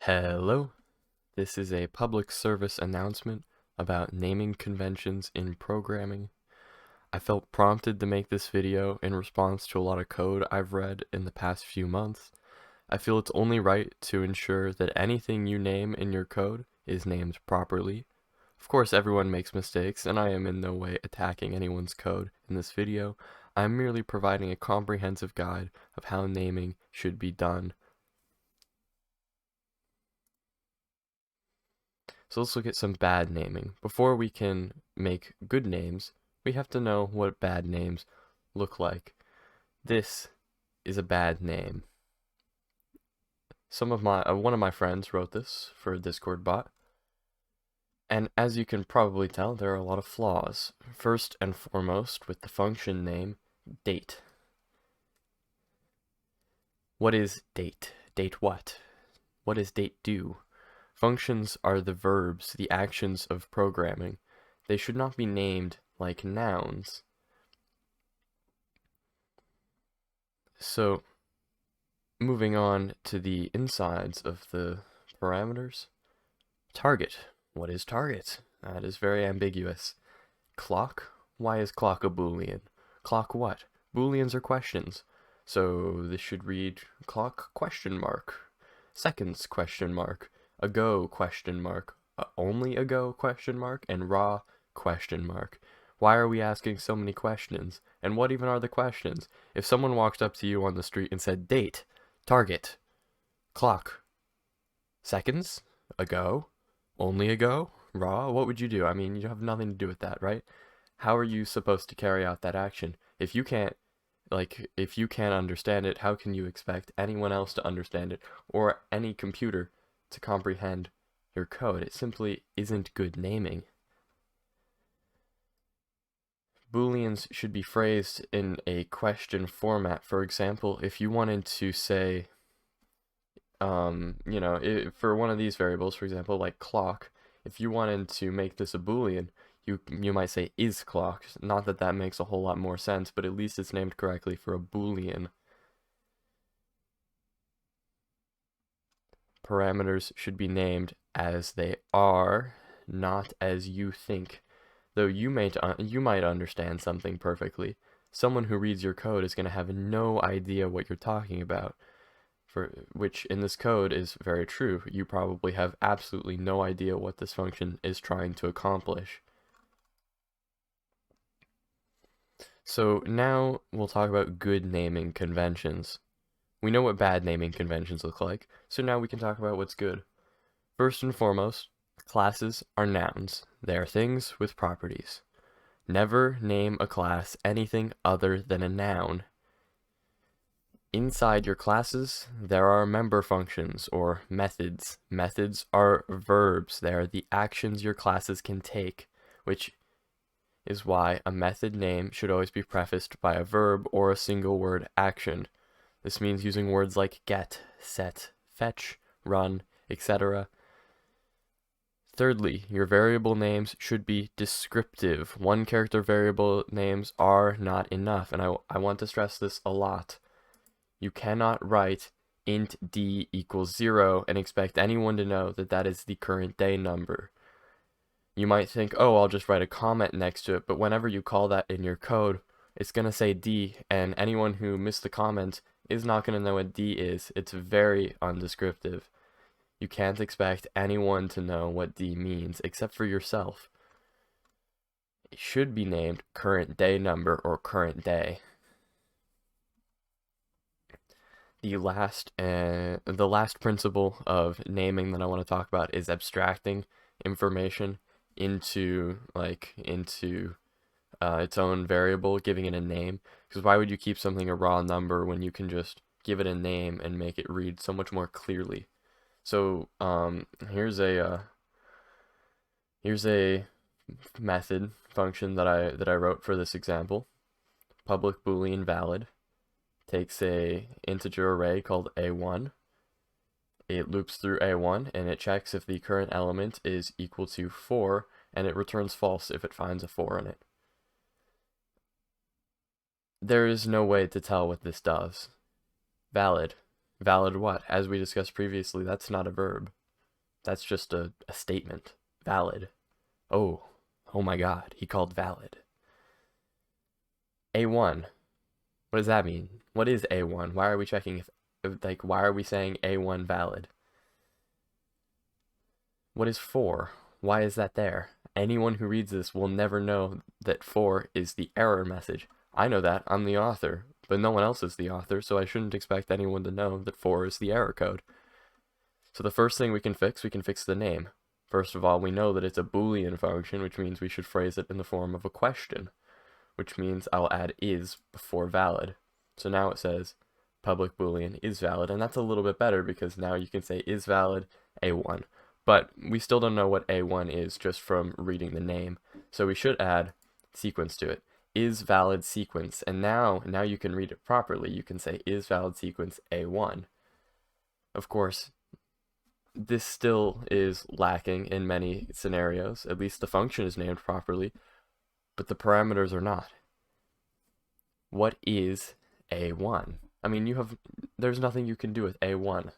Hello, this is a public service announcement about naming conventions in programming. I felt prompted to make this video in response to a lot of code I've read in the past few months. I feel it's only right to ensure that anything you name in your code is named properly. Of course, everyone makes mistakes, and I am in no way attacking anyone's code in this video. I am merely providing a comprehensive guide of how naming should be done. So let's look at some bad naming. Before we can make good names, we have to know what bad names look like. This is a bad name. One of my friends wrote this for a Discord bot, and as you can probably tell, there are a lot of flaws. First and foremost, with the function name, date. What is date? Date what? What does date do? Functions are the verbs, the actions of programming. They should not be named like nouns. So, moving on to the insides of the parameters. Target. What is target? That is very ambiguous. Clock. Why is clock a boolean? Clock what? Booleans are questions. So this should read clock question mark. Seconds question mark. Ago question mark. Only ago question mark. And raw question mark. Why are we asking so many questions? And what even are the questions? If someone walked up to you on the street and said date, target, clock, seconds, ago, only ago, raw, what would you do? I mean, you have nothing to do with that, right? How are you supposed to carry out that action? If you can't understand it, how can you expect anyone else to understand it or any computer to comprehend your code? It simply isn't good naming. Booleans should be phrased in a question format. For example, if you wanted to say, for one of these variables, for example, like clock, if you wanted to make this a Boolean, you might say is clock. Not that that makes a whole lot more sense, but at least it's named correctly for a Boolean. Parameters should be named as they are, not as you think. Though you might understand something perfectly, someone who reads your code is going to have no idea what you're talking about, which in this code is very true. You probably have absolutely no idea what this function is trying to accomplish. So now we'll talk about good naming conventions. We know what bad naming conventions look like, so now we can talk about what's good. First and foremost, classes are nouns. They are things with properties. Never name a class anything other than a noun. Inside your classes, there are member functions or methods. Methods are verbs. They are the actions your classes can take, which is why a method name should always be prefaced by a verb or a single word action. This means using words like get, set, fetch, run, etc. Thirdly, your variable names should be descriptive. One character variable names are not enough, and I want to stress this a lot. You cannot write int d equals 0 and expect anyone to know that that is the current day number. You might think, oh, I'll just write a comment next to it, but whenever you call that in your code, it's going to say d, and anyone who missed the comment is not going to know what d is. It's very undescriptive. You can't expect anyone to know what d means, except for yourself. It should be named current day number or current day. The last principle of naming that I want to talk about is abstracting information into its own variable, giving it a name. Because why would you keep something a raw number when you can just give it a name and make it read so much more clearly? So here's a method function that I wrote for this example. Public boolean valid takes a integer array called a1. It loops through a1 and it checks if the current element is equal to 4, and it returns false if it finds a 4 in it. There is no way to tell what this does. Valid. Valid what? As we discussed previously, that's not a verb. That's just a statement. Valid. Oh, oh my god, he called valid. A1. What does that mean? What is A1? Why are we checking if, why are we saying A1 valid? What is 4? Why is that there? Anyone who reads this will never know that 4 is the error message. I know that, I'm the author, but no one else is the author, so I shouldn't expect anyone to know that 4 is the error code. So the first thing we can fix the name. First of all, we know that it's a Boolean function, which means we should phrase it in the form of a question, which means I'll add is before valid. So now it says public Boolean is valid, and that's a little bit better because now you can say is valid A1. But we still don't know what A1 is just from reading the name. So we should add sequence to it. Is valid sequence, and now you can read it properly. You can say is valid sequence A1. Of course, this still is lacking in many scenarios. At least the function is named properly, but the parameters are not. What is A1? I mean, there's nothing you can do with A1.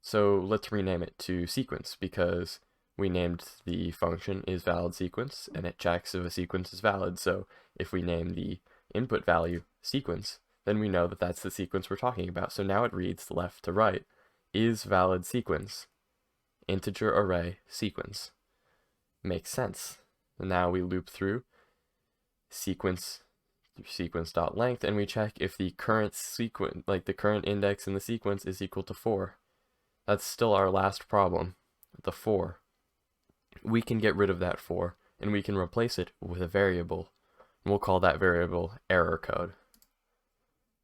So let's rename it to sequence because we named the function is valid sequence and it checks if a sequence is valid. So if we name the input value sequence, then we know that that's the sequence we're talking about. So now it reads left to right, is valid sequence, integer array sequence. Makes sense. And now we loop through sequence.length and we check if the current sequence, the current index in the sequence is equal to 4. That's still our last problem, the 4. We can get rid of that 4 and we can replace it with a variable. And we'll call that variable error code.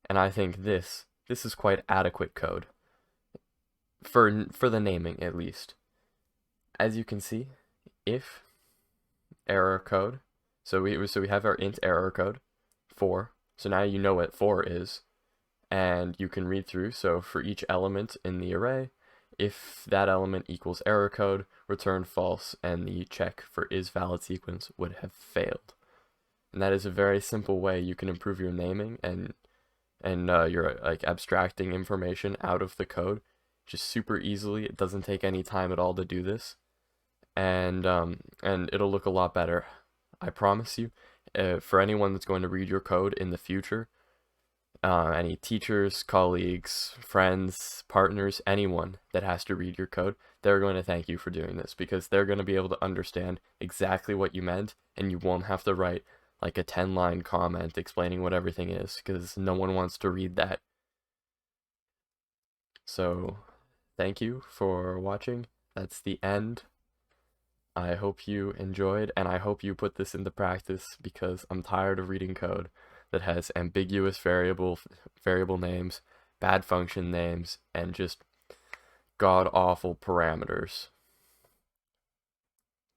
And I think this is quite adequate code for the naming at least. As you can see, if error code, so we have our int error code 4. So now you know what 4 is, and you can read through. So for each element in the array, if that element equals error code, return false, and the check for is valid sequence would have failed. And that is a very simple way you can improve your naming and you're abstracting information out of the code just super easily. It doesn't take any time at all to do this, and it'll look a lot better. I promise you. For anyone that's going to read your code in the future, any teachers, colleagues, friends, partners, anyone that has to read your code, they're going to thank you for doing this because they're going to be able to understand exactly what you meant, and you won't have to write a 10-line comment explaining what everything is because no one wants to read that. So, thank you for watching. That's the end. I hope you enjoyed, and I hope you put this into practice because I'm tired of reading code that has ambiguous variable names, bad function names, and just god-awful parameters.